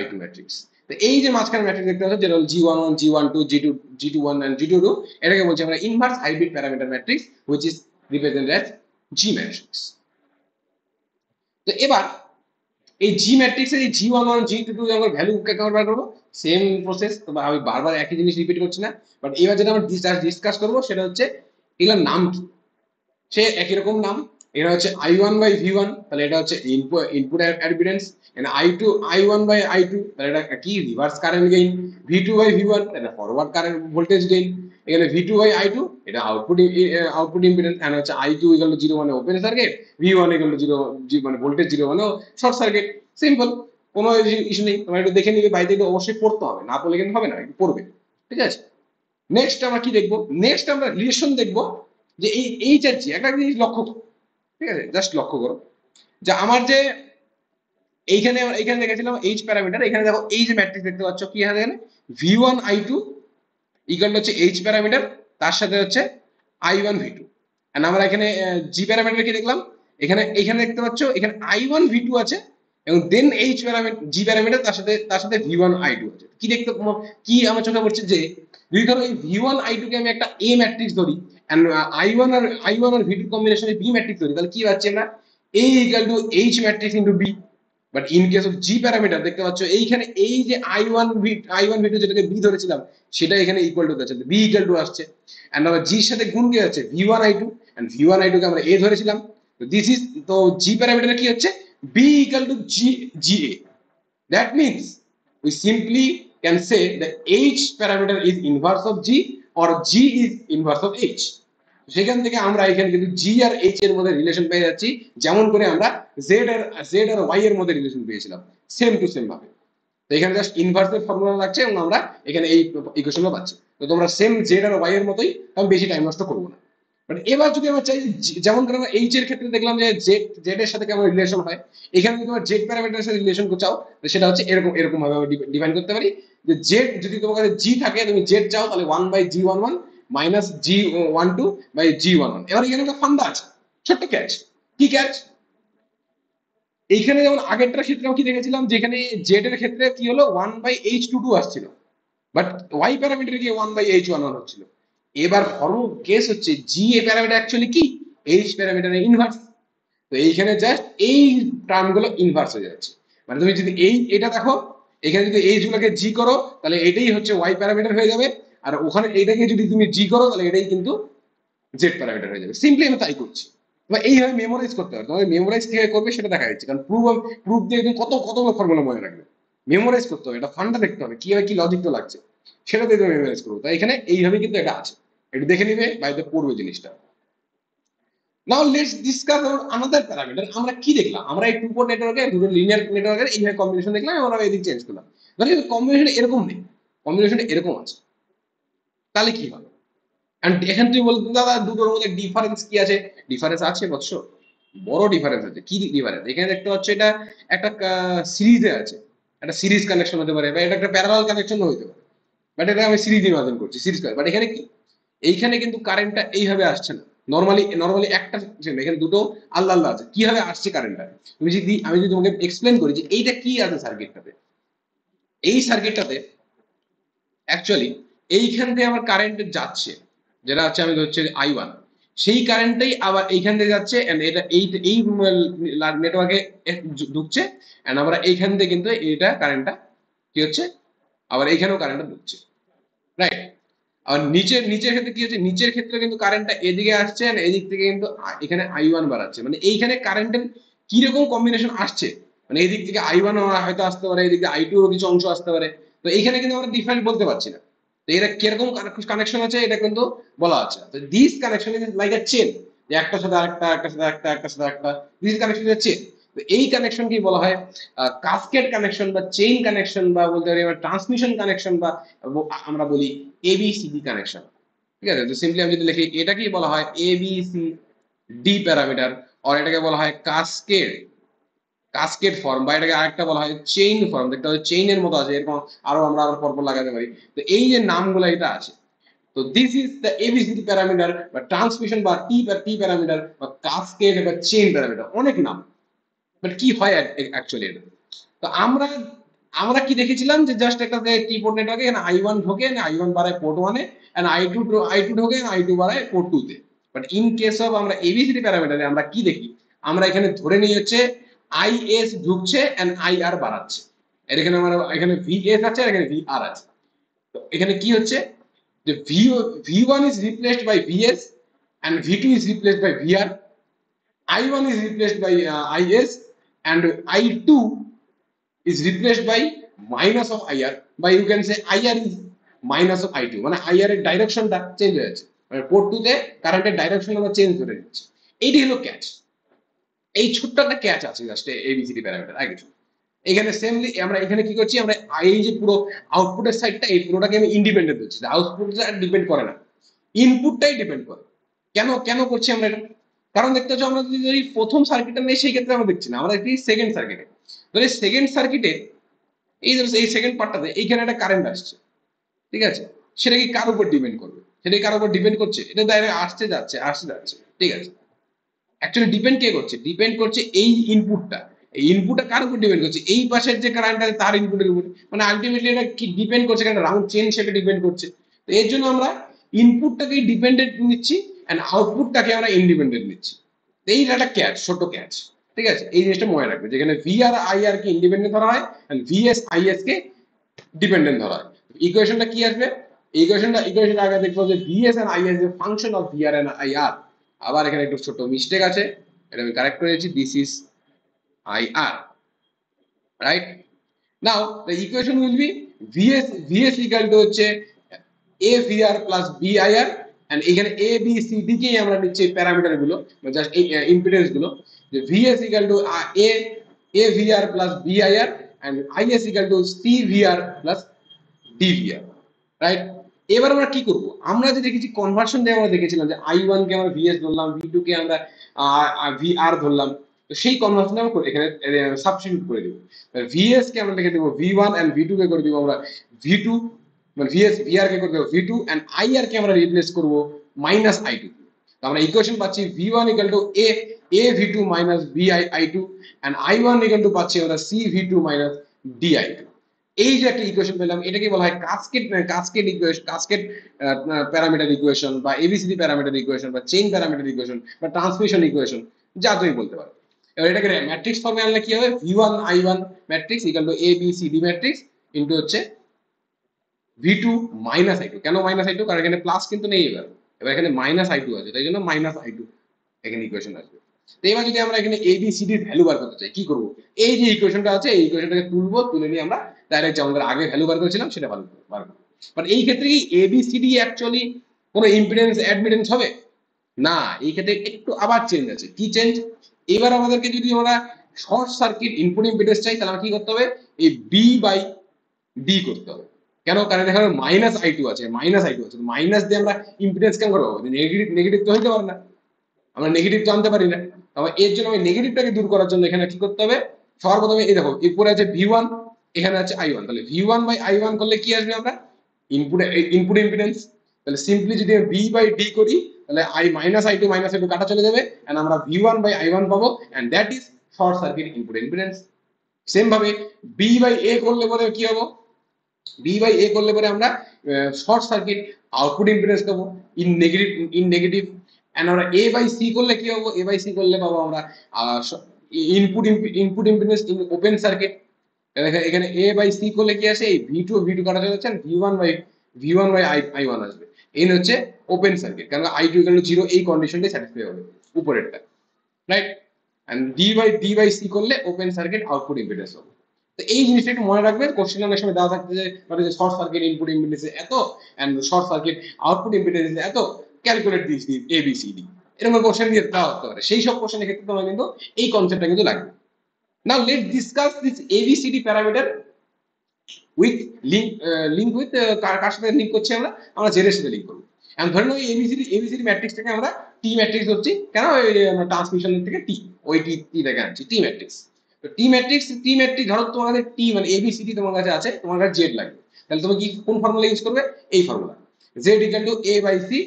I2 ম্যাট্রিক্স। তো এই যে মাঝখানে ম্যাট্রিক্স দেখতে পাচ্ছ, যেটা হলো G11 G12 G21 and G22, এটাকে বলছি আমরা inverse hybrid parameter matrix, which is represented as G matrix। তো এবার এই জি ম্যাট্রিক্সের এই G11 G22 যখন ভ্যালু বার করবো, সেম প্রসেস। তো আমি বারবার একই জিনিস রিপিট করছি না, বাট এবার যেটা আমরা ডিসকাস করবো সেটা হচ্ছে এগুলোর নাম কি? সে একই রকম নাম। এটা হচ্ছে I1/V1, তাহলে এটা হচ্ছে ইনপুট অ্যাডমিটেন্স। এখানে I1/I2, তাহলে এটা কি রিভার্স কারেন্ট গেইন। V2/V1, এটা ফরওয়ার্ড কারেন্ট ভোল্টেজ গেইন। এখানে V2/I2, এটা আউটপুট ইম্পিডেন্স। এখানে হচ্ছে I2 = 0 মানে ওপেন সার্কিট, V1 = 0 মানে ভোল্টেজ 0 মানে শর্ট সার্কিট। সিম্পল, কোনো ইস্যু নেই। তোমরা একটু দেখে নিবে, বাইরে অবশ্যই পড়তে হবে, না পড়লে কিন্তু হবে না, একটু পড়বে। ঠিক আছে, নেক্সট আমরা কি দেখবো? নেক্সট আমরা রিলেশন দেখবো যে এই এইচ আর জি। একটা জিনিস লক্ষ্য করো, ঠিক আছে, জাস্ট লক্ষ্য করো যে আমার যে এইখানে এইখানে দেখেছিলাম এইচ প্যারামিটার, এখানে দেখো এই যে ম্যাট্রিক্স দেখতে পাচ্ছ কি এখানে V1/I2 ইকুয়াল হচ্ছে এইচ প্যারামিটার, তার সাথে হচ্ছে I1/V2। এন্ড আমরা এখানে জি প্যারামিটার কি দেখলাম? এখানে এখানে দেখতে পাচ্ছ এখানে I1/V2 আছে, এবং দেন এইচ প্যারামিটার জি প্যারামিটার, তার সাথে V1/I2 আছে। কি দেখতে, কি আমার চোখে পড়ছে যে যদি ধরো এই V1/I2 কে আমি একটা এ ম্যাট্রিক্স ধরি, এন্ড I1 আর V2 কম্বিনেশনে বি ম্যাট্রিক্স ধরি, তাহলে কি পাচ্ছি আমরা? A = H matrix into B. But in case of G parameter দেখতে পাচ্ছ এইখানে এই যে I1/V2 যেটাকে বি ধরেছিলাম, সেটা এখানে ইকুয়াল টু আছে, বি ইকুয়াল টু আসছে। এন্ড আবার জির সাথে গুণ কি আছে? V1/I2, এন্ড V1/I2 কে আমরা এ ধরেছিলাম। তো দিস ইজ, তো জি প্যারামিটার কি হচ্ছে? B equal to GA। That means we simply can say the H parameter is inverse of G, or G is inverse of H। সেখান থেকে আমরা এখানে কিন্তু জি আর এইচ এর মধ্যে রিলেশন পেয়ে যাচ্ছি, যেমন করে আমরা জেড আর ওয়াই এর মধ্যে রিলেশন পেয়েছিলাম, সেম টু সেম ভাবে। তো এখানে জাস্ট ইনভার্সের ফর্মুলা লাগছে, এবং আমরা এখানে এই ইকুয়েশনটা পাচ্ছি। তো তোমরা সেম জেড আর ওয়াই এর মতোই, আমি বেশি টাইম নষ্ট করবো না। বাট এবার যদি আমরা চাই, যেমন করে আমরা এইচ এর ক্ষেত্রে দেখলাম যে জেড এর সাথে কেমন রিলেশন হয়, এখানে যদি তোমার জেড প্যারামিটারের সাথে রিলেশন চাও, সেটা হচ্ছে এরকম এরকম ভাবে আমরা ডিফাইন করতে পারি যে জেড যদি তোমার কাছে জি থাকে, তুমি জেড চাও, তাহলে 1/G11 মাইনাস G12/G11। এবার এখানে একটা ফান্ডা আছে, ছোট্ট ক্যাচ। কি ক্যাচ? এইখানে যেমন আগেরটার ক্ষেত্রে কি দেখেছিলাম, যেখানে জেড এর ক্ষেত্রে কি হলো 1/H22 আসছিল, বাট ওয়াই প্যারামিটারে গিয়ে 1/H11 হচ্ছিল। এবার ধরো কেস হচ্ছে জি এ প্যারামিটার অ্যাকচুয়ালি কি এইচ প্যারামিটারের ইনভার্স। তো এইখানে জাস্ট এই টার্ম গুলো ইনভার্স হয়ে যাচ্ছে। মানে তুমি যদি এটা দেখো, এখানে যদি এইচ গুলোকে জি করো, তাহলে এটাই হচ্ছে ওয়াই প্যারামিটার হয়ে যাবে। আর ওখানে এটাকে যদি তুমি জি করো, তাহলে এটাই কিন্তু জেড প্যারামিটার হয়ে যাবে। সিম্পলি আমি তাই করছি। বা এইভাবে মেমোরাইজ করতে হবে। তোমাকে মেমোরাইজ কিভাবে করবে সেটা দেখা যাচ্ছে, কারণ প্রুফ দিয়ে তুমি কত ফর্মুলা মনে রাখবে। মেমোরাইজ করতে হবে, এটা ফান্ডা দেখতে হবে কিভাবে কি লজিক তো লাগছে, সেটা দিয়ে তুমি মেমোরাইজ করবো। তাই এখানে এইভাবে কিন্তু এটা আছে, একটু দেখে নিবে, বাড়িতে পড়বে জিনিসটা। নাও লেটস ডিসকাস আনাদার প্যারামিটার। আমরা কি দেখলাম? আমরা এই টু পোর্ট নেটওয়ার্কে, দুটো লিনিয়ার নেটওয়ার্কের এইভাবে কম্বিনেশন দেখলাম, আমরা এদিক চেঞ্জ করলাম। ধরো কম্বিনেশন এরকম নেই, কম্বিনেশন এরকম আছে, তাহলে কি হবে? এখান থেকে বলতে দাদা দুটোর মধ্যে ডিফারেন্স কি আছে? ডিফারেন্স আছে বৎস, বড় ডিফারেন্স আছে। কি ডিফারেন্স? এখানে দেখতে পাচ্ছ এটা একটা সিরিজে আছে, একটা সিরিজ কানেকশন হতে পারে, বা এটা একটা প্যারালাল কানেকশন হতে পারে, বাট এটা আমি সিরিজ ইমাজিন করছি, সিরিজ। বাট এখানে কি, এইখানে কিন্তু কারেন্টটা এইভাবে আসছে না। নরমালি একটা, এখানে দুটো আল্লাহ আল্লাহ আছে। কিভাবে আসছে কারেন্টটা? আমি যদি তোমাকে এক্সপ্লেন করি যে এইটা কি আছে সার্কিটটাতে, এই সার্কিটটাতে অ্যাকচুয়ালি এইখান থেকে আমার কারেন্ট যাচ্ছে, যেটা হচ্ছে আমি হচ্ছে I1, সেই কারেন্টটাই আবার এইখান থেকে যাচ্ছে, এন্ড এটা এই নেটওয়ার্কে ঢুকছে, এন্ড আমরা এইখান থেকে কিন্তু এটা কারেন্টটা কি হচ্ছে, আবার এইখানেও কারেন্টটা ঢুকছে, রাইট? আর নিচের ক্ষেত্রে কি হচ্ছে, নিচের ক্ষেত্রে কিন্তু কারেন্টটা এদিকে আসছে, আর এদিক থেকে কিন্তু এখানে I1 বাড়াচ্ছে। মানে এইখানে কারেন্টের কিরকম কম্বিনেশন আসছে, মানে এদিক থেকে I1 হয়তো আসতে পারে, এদিক থেকে I2 কিছু অংশ আসতে পারে। তো এইখানে কিন্তু আমরা ডিফারেন্ট বলতে পারছি না। তো এরা কিরকম কানেকশন আছে এটা কিন্তু বলা আছে। তো this connection is like a chain, যে একটার সাথে আরেকটা, একটার সাথে একটা, একটার সাথে একটা, দিস কানেকশন ইজ চেন। তো এই কানেকশন কি বলা হয়? কাসকেড কানেকশন, বা চেইন কানেকশন, বা বলতে পারি ট্রান্সমিশন কানেকশন, বা আমরা বলি এবিসিডি কানেকশন। ঠিক আছে, তো সিম্পলি আমি যদি লিখি, এটা কি বলা হয় এবিসিডি প্যারামিটার, আর এটাকে বলা হয় কাসকেড ফর্ম, বা এটাকে আরেকটা বলা হয় চেইন ফর্ম। দেখতে হবে চেইনের মতো আছে, এরকম আমরা আরো পরপর লাগাতে পারি। তো এই যে নামগুলো এটা আছে, তো this is the ABCD parameter, বা ট্রান্সমিশন, বা টি প্যারামিটার, বা কাসকেড, বা চেইন প্যারামিটার, অনেক নাম। বাট কি হয় অ্যাকচুয়ালি এটা? তো আমরা আমরা কি দেখেছিলাম যে জাস্ট একটা টি পোর্ট নেটওয়ার্কে এখানে I1 ঢোকে, I1 বাড়ায় পোর্ট 1 এ, এন্ড I2 ঢোকে, I2 বাড়ায় পোর্ট 2 তে। বাট ইন কেস অফ আমরা এবিসিডি প্যারামিটারে আমরা কি দেখি? আমরা এখানে ধরে নিই হচ্ছে IS ঢুকছে এন্ড IR বাড়াচ্ছে। এর এখানে আমরা এখানে VS আছে, আর এখানে VR আছে। তো এখানে কি হচ্ছে যে V1 is replaced by VS, and V2 is replaced by VR, I1 is replaced by IS, and I2 is replaced by minus of IR, by you can say IR is minus of I2, মানে IR এর ডাইরেকশনটা চেঞ্জ হয়ে যাচ্ছে, মানে পোর্ট 2 তে কারেন্টের ডাইরেকশন আমরা চেঞ্জ করে দিচ্ছি। এইটি হলো ক্যাচ। এই ছোট্ট একটা ক্যাচ আছে জাস্ট এবিসিডি প্যারামিটার আগে। এখানে সেমলি আমরা এখানে কি করছি, আমরা এই যে পুরো আউটপুটের সাইডটা এই পুরোটাকে আমি ইন্ডিপেন্ডেন্ট করছি, আউটপুটটা ডিপেন্ড করে না, ইনপুটটাই ডিপেন্ড করে। কেন কেন করছি আমরা এটা? কারণ দেখতে হচ্ছে আমরা যদি প্রথম সার্কিটটা নেই সেই ক্ষেত্রে আমরা দেখছি না, আমরা দেখছি সেকেন্ড সার্কিটে। তাহলে সেকেন্ড সার্কিটে এই এই সেকেন্ড পার্টটাতে এইখানে একটা কারেন্ট আসছে, ঠিক আছে, সেটা কি কার উপর ডিপেন্ড করবে? সেটা কার উপর ডিপেন্ড করছে? এটা ডাইরেক্ট আসছে যাচ্ছে আসছে যাচ্ছে, ঠিক আছে। অ্যাকচুয়ালি ডিপেন্ড কে করছে? ডিপেন্ড করছে এই ইনপুটটা। এই ইনপুটটা কার উপর ডিপেন্ড করছে? এই পাশের যে কারেন্ট আছে তার ইনপুটের উপর। মানে আলটিমেটলি এটা কি ডিপেন্ড করছে? কারণ রাউন্ড চেন শেপে ডিপেন্ড করছে। তো এর জন্য আমরা ইনপুটটাকে ডিপেন্ডেন্ট নিচ্ছি এন্ড আউটপুটটাকে আমরা ইন্ডিপেন্ডেন্ট নিচ্ছি। এই একটা ক্যাচ, ছোট ক্যাচ, ঠিক আছে। এই জিনিসটা মনে রাখবে, যেখানে ভি আর আই আর কে ইন্ডিপেন্ডেন্ট ধরা হয় এন্ড ভিএস আইএস কে ডিপেন্ডেন্ট ধরা হয়। ইকুয়েশনটা কি আসবে? ইকুয়েশন আগে দেখবো যে ভিএস এন্ড আইএস এর function of V R and I R. আবার এখানে একটু ছোট মিস্টেক আছে, এটা আমি কারেক্ট করেছি। This is I R, right? Now the equation will be VS equal to হচ্ছে A V R plus B I R, and এখানে এ বি সি ডি কে আমরা নিচ্ছি প্যারামিটার গুলো, জাস্ট ইম্পিডেন্স গুলো, যে VS equal to A A V R plus B I R and IS equal to C V R plus D V R, right? এবার আমরা কি করব? আমরা যে দেখেছি কনভার্সন দিয়ে আমরা দেখেছিলাম যে আই1 কে আমরা ভিএস ধরলাম, ভি2 কে আমরা ভি আর ধরলাম। তো সেই কনভার্সন আমরা এখানে সাবস্টিটিউট করে দেব। ভিএস কে আমরা লিখে দেব ভি1 এন্ড ভি2 কে করে দেব আমরা ভি2, মানে ভিএস ভিআর কে করে দেব ভি2 এন্ড আইআর কে আমরা রিপ্লেস করব মাইনাস আই2। তো আমরা ইকুয়েশন পাচ্ছি V one equal to A V two minus B I two and I one equal to পাচ্ছি আমরা C V two minus D I two. এই যে একটা ইকুয়েশন পেলাম, এটাকে বলা হয় cascade equation, cascade parameter equation, বা এবিসিডি প্যারামিটার ইকুয়েশন, বা চেইন প্যারামিটার ইকুয়েশন, বা ট্রান্সমিশন ইকুয়েশন, যা তুমি বলতে পারো। এবার এটাকে ম্যাট্রিক্স ফর্মে আনলে কি হবে? v1 i1 matrix equal two a b c d matrix into হচ্ছে v2 মাইনাস i2। কেন মাইনাস i2? কারণ এখানে প্লাস কিন্তু নেই, এবার এবার এখানে মাইনাস i2 আছে, তাই জন্য মাইনাস i2 এখানে ইকুয়েশন আসবে। তো এবার যদি আমরা এখানে এ বি সি ডির ভ্যালু বার করতে চাই, কি করব? এই যে ইকুয়েশনটা আছে এই ইকুয়েশনটাকে তুলবো, তুলে নিয়ে আমরা ডাইরেক্ট যে আমাদের আগে ভ্যালু বার করেছিলাম সেটা বার করব। বাট এই ক্ষেত্রে কি এ বি সি ডি অ্যাকচুয়ালি কোনো ইম্পিডেন্স অ্যাডমিটেন্স হবে না? এই ক্ষেত্রে একটু আবার চেঞ্জ আছে। কি চেঞ্জ? এবার আমাদেরকে যদি আমরা শর্ট সার্কিট ইনপুট ইম্পিডেন্স চাই, তাহলে কি করতে হবে? এই বি বাই ডি করতে হবে। কেন? কারণ এখানে মাইনাস আই2 আছে, মাইনাস দিয়ে আমরা ইম্পিডেন্স কেন করবো? নেগেটিভ নেগেটিভ তো হইতে পারে না, আমরা নেগেটিভ জানতে পারি না। তবে এর জন্য আমি নেগেটিভটাকে দূর করার জন্য এখানে কি করতে হবে? সর্বপ্রথমে এই দেখো এরপরে আছে ভি1, এখানে আছে আই1, তাহলে ভি1 বাই আই1 করলে কি আসবে? আমরা ইনপুট ইনপুট ইম্পিডেন্স। তাহলে সিম্পলি যদি বি বাই ডি করি, তাহলে আই মাইনাস আই2 কাটা চলে যাবে এন্ড আমরা ভি1 বাই আই1 পাবো, and that is short circuit input impedance. Same ভাবে বি বাই এ করলে পরে কি হবে? বি বাই এ করলে পরে আমরা শর্ট সার্কিট আউটপুট ইম্পিডেন্স পাবো ইন নেগেটিভ। এন্ড আমরা এ বাই সি করলে কি পাবো? এ বাই সি করলে পাবো আমরা input input impedance in open circuit. এখানে এ বাই সি করলে কি আসে? এই ভি2 কাটা চলে যাচ্ছে, ভি1 বাই আই1 আসবে। এই হচ্ছে ওপেন সার্কিট, কারণ আই2 ইকুয়াল টু 0 এই কন্ডিশনটাই স্যাটিসফাই হবে উপরেরটা, right? And D by C করলে ওপেন সার্কিট আউটপুট ইম্পিডেন্স হবে। তো এই জিনিসটা একটু মনে রাখবেন, কোশ্চেন অনেক সময় দেওয়া থাকতে যে মানে শর্ট সার্কিট ইনপুট ইম্পিডেন্স এত and short circuit output impedance এত, calculate this A B C D, এরকম কোশ্চেন দিয়ে দেওয়া হতে পারে। সেই সব কোশ্চেনের ক্ষেত্রে তোমার কিন্তু এই কনসেপ্টটা কিন্তু লাগবে। Now let's discuss this ABCD parameter with link with কার সাথে লিঙ্ক করছি? আমরা জেড এর সাথে লিঙ্ক করবো। এখন ধরে নাও এবিসিডি ম্যাট্রিক্সটাকে আমরা টি ম্যাট্রিক্স ধরছি। কেন? আমরা ট্রান্সমিশন থেকে টি, ওই টি থেকে আনছি টি ম্যাট্রিক্স। তো টি ম্যাট্রিক্স ধরো তোমার কাছে টি মানে এবিসিডি তোমার কাছে আছে, তোমার কাছে জেড লাগবে, তাহলে তুমি কি কোন ফর্মুলা ইউজ করবে? এই formula, Z equal to A by C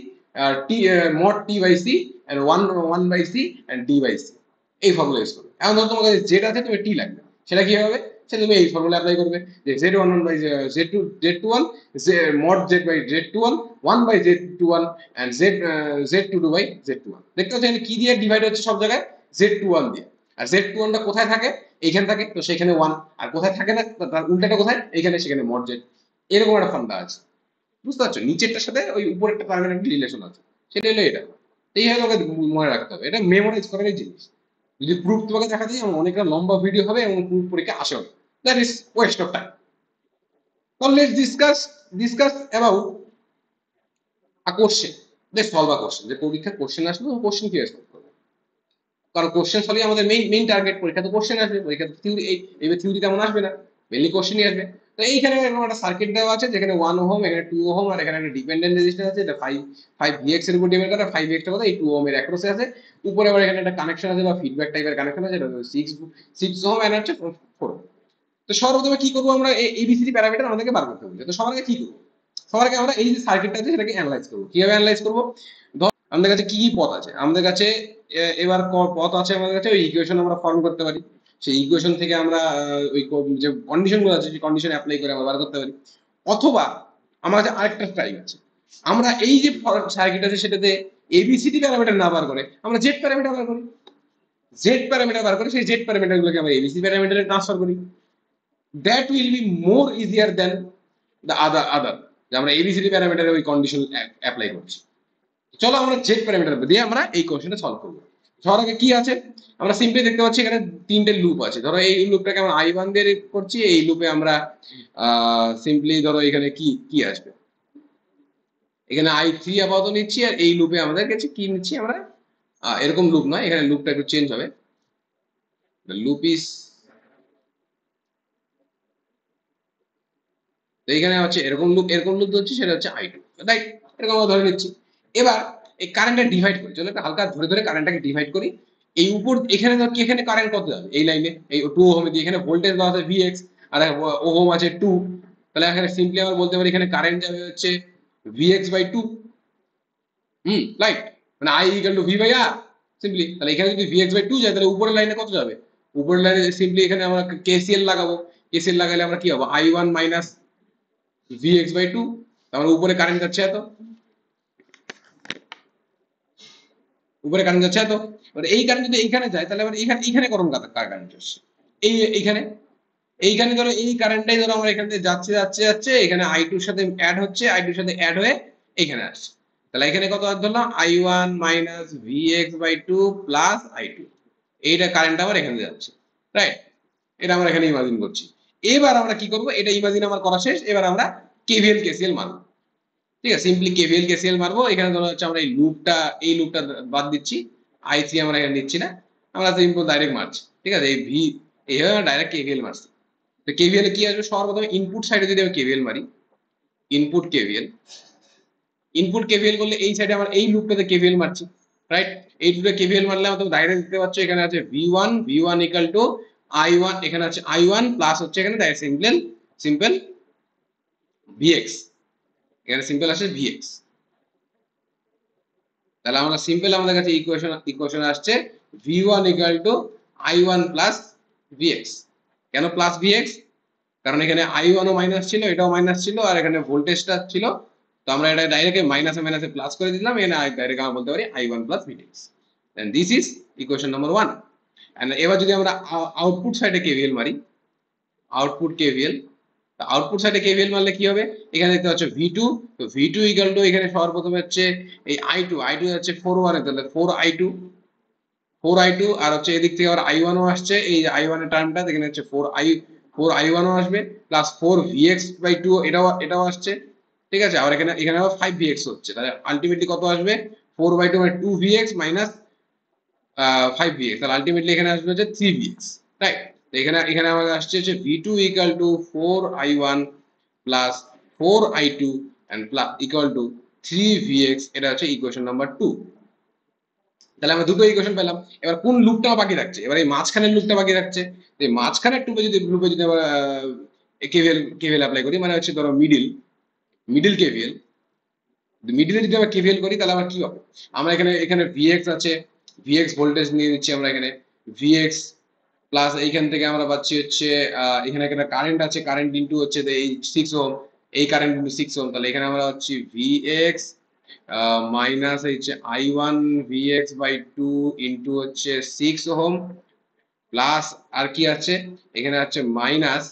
T mod T by C and one by C and D by C. এই ফর্মুলা ইউজ করবে। এখন ধরো তোমার কাছে জেড আছে, তুমি টি লাগবে, সেটা কি হবে? সেটা তুমি এই ফর্মুলা অ্যাপ্লাই করবে, যে z11 by z21 mod z by z21 1 by z21 and z22 by z21। দেখতে পাচ্ছ এখানে কি দিয়ে ডিভাইড হচ্ছে সব জায়গায়? z21 দিয়ে। আর z21 টা কোথায় থাকে? এইখানে থাকে, তো সেখানে 1। আর কোথায় থাকে না? তার উল্টাটা কোথায়? এখানে, সেখানে mod z। এরকম একটা ফান্ডা আছে, বুঝতে পারছো? নিচেরটার সাথে ওই উপরেরটা প্যারামিটার রিলেশন আছে, সেটা হলো এটা। এইভাবে তোকে মনে রাখতে হবে, এটা মেমোরাইজ করারই জিনিস। যদি প্রুফ তোমাকে দেখা যায় অনেকটা লম্বা ভিডিও হবে এবং প্রুফ পরীক্ষা আসে হবে, that is West of time. So let's discuss about a question. Let's solve a question. যে পরীক্ষার কোশ্চেন আসলে কোশ্চেন কি সলভ করবে, কারণ কোশ্চেন সলভই আমাদের মেইন টার্গেট। পরীক্ষা তো কোশ্চেন আসবে, পরীক্ষা থিওরি এইভাবে থিওরি তেমন আসবে না, মেইনলি কোশ্চেনই আসবে। তো এইখানে এরকম একটা সার্কিট দেওয়া আছে যেখানে 1 ওহম, এখানে 2 ওহম, আর এখানে একটা ডিপেন্ডেন্ট রেজিস্ট্যান্স আছে, এটা 5 ভিএক্স এর উপর ডিপেন্ড করে। 5x টা কথা এই 2 ওহম এর অ্যাক্রসে আছে, উপরে আবার এখানে একটা কানেকশন আছে বা ফিডব্যাক টাইপের কানেকশন আছে, এটা 6 ওহম এন্ড হচ্ছে 4। তো সর্বপ্রথমে কি করবো আমরা, এবিসিডি প্যারামিটার আমাদেরকে বার করতে হবে। তো সবার আগে কি করবো, সবার আগে আমরা এই যে সার্কিটটা আছে সেটাকে অ্যানালাইজ করবো। কিভাবে অ্যানালাইজ করবো, ধর আমাদের কাছে কি কি পথ আছে, আমাদের কাছে এবার পথ আছে আমাদের কাছে, ওই ইকুয়েশন আমরা ফর্ম করতে পারি। সেই ইকুয়েশন থেকে আমরা ওই যে কন্ডিশন গুলো আছে সেই কন্ডিশন অ্যাপ্লাই করে আমরা বার করতে পারি। অথবা আমার কাছে আরেকটা ট্রাই আছে, আমরা এই যে সার্কিট আছে সেটাতে এবিসিডি প্যারামিটার না বার করে আমরা জেড প্যারামিটার বার করি। জেড প্যারামিটার বার করে সেই জেড প্যারামিটার গুলোকে আমরা এবিসি প্যারামিটারে ট্রান্সফার করি। that will be more easier than the other যে আমরা এবিসিডি প্যারামিটারে ওই কন্ডিশন অ্যাপ্লাই করছি। চলো আমরা জেড প্যারামিটার দিয়ে আমরা এই কোশ্চেনটা সলভ করবো। সবার আগে কি আছে, আমরা সিম্পলি দেখতে পাচ্ছি এখানে তিনটে লুপ আছে। ধরো এই লুপটাকে আমরা i1 দিয়ে করছি, এই লুপে আমরা সিম্পলি ধরো এখানে কি কি আসবে, এখানে i3 আপাতত নিচ্ছি, আর এই লুপে আমাদের কাছে কি নিচ্ছি আমরা, এরকম লুপ নয়, এখানে লুপটা একটু চেঞ্জ হবে। লুপ ইজ, তো এখানে হচ্ছে এরকম লুপ ধরছি, সেটা হচ্ছে i2, রাইট? এরকম আমরা ধরে নিচ্ছি। এবার এই কারেন্টটা ডিভাইড করি, চলো একটা হালকা ধরে ধরে কারেন্টটাকে ডিভাইড করি। এই উপর এখানে ধর কি, এখানে কারেন্ট কত যাবে এই লাইনে, এই 2 ওহম দিয়ে, এখানে ভোল্টেজ দেওয়া আছে vx আর ওহম আছে 2, তাহলে এখানে সিম্পলি আমরা বলতে পারি এখানে কারেন্ট যাবে হচ্ছে vx/2। রাইট, মানে i equal to v by r simply. তাহলে এখানে যদি vx/2 যায় তাহলে উপরের লাইনে কত যাবে, উপরের লাইনে সিম্পলি এখানে আমরা কেসিএল লাগাবো। কেসিএল লাগালে আমরা কি হবে, i1 মাইনাস vx/2, তার মানে উপরে কারেন্ট যাচ্ছে এত, উপরে কারেন্ট যাচ্ছে এত। এবার এই কারেন্ট যদি এইখানে যায় তাহলে আবার এইখানে গরম কারেন্ট আসছে, এইখানে এইখানে ধরো এই কারেন্টটাই ধরো আমরা এখান থেকে যাচ্ছে যাচ্ছে যাচ্ছে, এখানে i2 এর সাথে অ্যাড হচ্ছে, i2 এর সাথে অ্যাড হয়ে এখানে আসছে। তাহলে এখানে কত ধরলাম, i1 minus vx/2 plus i2, এইটা কারেন্ট আমার এখানে যাচ্ছে, রাইট? এটা আমরা এখানে ইমাজিন করছি। এবার আমরা কি করব, এটা ইমাজিন আমার করা শেষ, এবার আমরা কেভিএল কেসিএল মারবো। ঠিক আছে, সিম্পলি কেভিএল কেসিএল মারবো। এখানে ধরো হচ্ছে আমরা এই লুপটা বাদ দিচ্ছি, i3 আমরা এখানে নিচ্ছি না, আমরা সিম্পল ডাইরেক্ট মারছি। ঠিক আছে, এই ভি এইভাবে আমরা ডাইরেক্ট কেভিএল মারছি। তো কেভিএল এ কি আসবে, সর্বপ্রথমে ইনপুট সাইডে যদি আমি কেভিএল মারি, ইনপুট কেভিএল, ইনপুট কেভিএল করলে এই সাইডে আমরা এই লুপটাতে কেভিএল মারছি, রাইট? এই লুপে কেভিএল মারলে আমরা ডাইরেক্ট দেখতে পাচ্ছ এখানে আছে v1 ইকুয়াল টু i1, এখানে আছে i1 প্লাস হচ্ছে এখানে ডাইরেক্ট সিম্পল vx, এখানে সিম্পল আসে vx। তাহলে আমরা সিম্পল আমাদের কাছে ইকুয়েশন আসছে v1 equal two i1 plus vx। কেন প্লাস vx, কারণ এখানে i1 ও মাইনাস ছিল, এটাও মাইনাস ছিল, আর এখানে ভোল্টেজটা ছিল, তো আমরা এটা ডাইরেক্ট মাইনাসে মাইনাসে প্লাস করে দিলাম, এখানে ডাইরেক্ট আমরা বলতে পারি i1 plus vx। Then this is equation number 1। And এবার যদি আমরা আউটপুট সাইডে কেভিএল মারি, আউটপুট কেভিএল, আউটপুট সাইডে কেভিএল মারলে কি হবে, এখানে দেখতে পাচ্ছ v2, তো v2 ইকুয়াল টু এখানে সর্বপ্রথমে হচ্ছে এই i2 হচ্ছে 4 এর, তাহলে 4i2 আর হচ্ছে এদিক থেকে আবার i1 ও আসছে, এই i1 এর টার্মটা এখানে হচ্ছে 4i1 ও আসবে, প্লাস 4vx/2 এটাও আসছে। ঠিক আছে, আর এখানে আবার 5vx হচ্ছে, তাহলে আলটিমেটলি কত আসবে, 4/2 মানে 2vx মাইনাস 5vx, তাহলে আলটিমেটলি এখানে আসবে হচ্ছে 3vx, রাইট? এখানে আমাদের আসছে হচ্ছে v2 equal to 4i1 plus 4i2 and plus equal to 3vx, এটা হচ্ছে ইকুয়েশন নাম্বার 2। তাহলে আমরা দুটো ইকুয়েশন পেলাম। এবার কোন লুপটা বাকি থাকছে, এবার এই মাঝখানের লুপটা বাকি থাকছে। এই মাঝখানের লুপে যদি আমরা কেভিএল অ্যাপ্লাই করি, মানে হচ্ছে ধরো মিডিল কেভিএল, মিডিলে যদি আমরা কেভিএল করি তাহলে আমরা কি হবে, আমরা এখানে ভিএক্স আছে, ভিএক্স ভোল্টেজ নিয়ে নিচ্ছি আমরা এখানে ভিএক্স প্লাস এইখান থেকে আমরা পাচ্ছি হচ্ছে এখানে একটা কারেন্ট আছে, কারেন্ট ইনটু হচ্ছে এই 6 ওহম, এই কারেন্ট ইনটু 6 ওহম, তাহলে এখানে আমরা হচ্ছে ভিএক্স মাইনাস হচ্ছে i1 vx/2 ইনটু হচ্ছে 6 ওহম প্লাস আর কি আছে, এখানে আছে মাইনাস,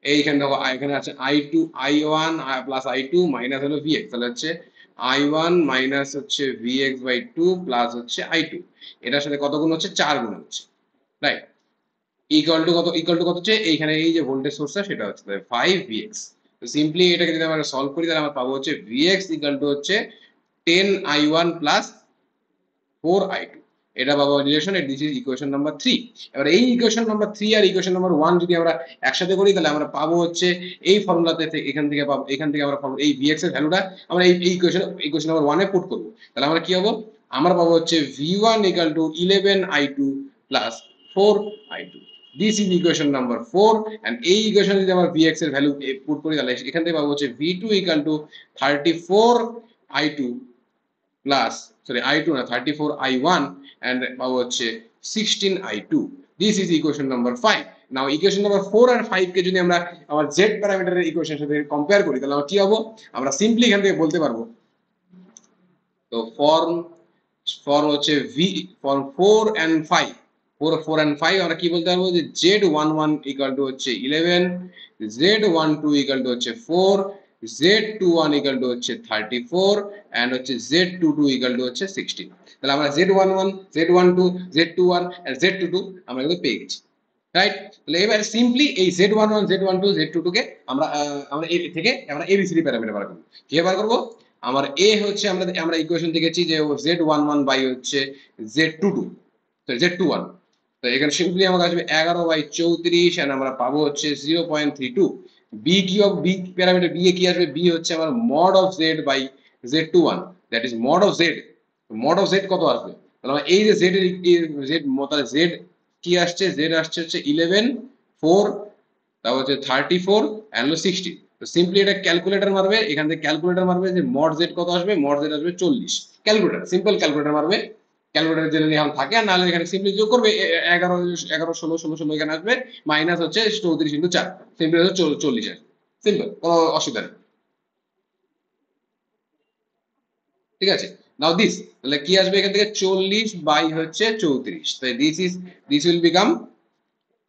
এইখানে দেখো এখানে আছে i1 প্লাস i2 মাইনাস হলো vx, তাহলে হচ্ছে i1 মাইনাস হচ্ছে vx বাই 2 প্লাস হচ্ছে i2, এটার সাথে কত গুণ হচ্ছে 4 গুণ হচ্ছে, রাইট? ইকুয়াল টু কত হচ্ছে এইখানে এই যে ভোল্টেজ সোর্সটা সেটা হচ্ছে 5vx। তো সিম্পলি এটাকে যদি আমরা সলভ করি তাহলে আমরা পাবো হচ্ছে vx ইকুয়াল টু হচ্ছে 10i1 প্লাস 4i2, এটা পাবো relation. This is equation number 3। এবার এই ইকুয়েশন নাম্বার 3 আর ইকুয়েশন নাম্বার 1 যদি আমরা একসাথে করি তাহলে আমরা পাবো হচ্ছে এই ফর্মুলাতে এখান থেকে পাবো, এখান থেকে আমরা এই vx এর ভ্যালুটা আমরা এই ইকুয়েশন নাম্বার 1 এ পুট করব। তাহলে আমরা কি পাবো, আমরা পাবো হচ্ছে v1 equal to 11i2 plus 4i2। This is equation number 4। And এই ইকুয়েশনে যদি আমরা vx এর ভ্যালু পুট করি তাহলে এখান থেকে পাবো হচ্ছে v2 equal two 34i2 plus i2 না 34i1 and পাবো হচ্ছে 16i2। This is equation number 5। Now equation number 4 আর 5 কে যদি আমরা আমার z প্যারামিটারের ইকুয়েশনের সাথে কম্পেয়ার করি তাহলে আমরা কি পাবো, আমরা সিম্পলি এখান থেকে বলতে পারবো, তো ফর্ম হচ্ছে ফর্ম 4 and 5, 4 and 5 আমরা কি বলতে পারবো যে z11 ইকুয়াল টু হচ্ছে 11, z12 ইকুয়াল টু হচ্ছে 4, z21 ইকুয়াল টু হচ্ছে 34 and হচ্ছে z22 ইকুয়াল টু হচ্ছে 16। তাহলে আমরা z11 z12 z21 and z22 আমরা কিন্তু পেয়ে গেছি, রাইট? তাহলে এবার সিম্পলি এই z11 z12 z22 কে আমরা আমরা এ থেকে আমরা এবিসিডি প্যারামিটার বার করব। কি বার করব, আমার এ হচ্ছে আমরা ইকুয়েশন দেখেছি যে z11 বাই হচ্ছে z22, সরি z21। তো এখানে সিম্পলি আমাকে আসবে 11/34 এন্ড আমরা পাবো হচ্ছে 0.32। বি কি of B parameter B A কি আসবে, বি হচ্ছে আমার mod of z by z21, that is mod of z। Mod of z কত আসবে, তাহলে আমরা এই যে z এর z তাহলে z কি আসছে, z আসছে হচ্ছে 11, 4, তারপর হচ্ছে 34 এন্ড 16। তো সিম্পলি এটা ক্যালকুলেটর মারবে, এখান থেকে ক্যালকুলেটর মারবে যে মড z কত আসবে, মড z আসবে 40। ক্যালকুলেটর সিম্পল ক্যালকুলেটর মারবে, ক্যালকুলেটর জেনারেলি এখন থাকে, আর নাহলে এখানে সিম্পলি যোগ করবে 11 11 16 16 16 এখানে আসবে, মাইনাস হচ্ছে 34 ইনটু 4, সিম্পলি হচ্ছে 40 আসবে। সিম্পল, কোনো অসুবিধা নেই, ঠিক আছে? নাও দিস, তাহলে কি আসবে এখান থেকে 40 বাই হচ্ছে 34, তাই দিস উইল বিকাম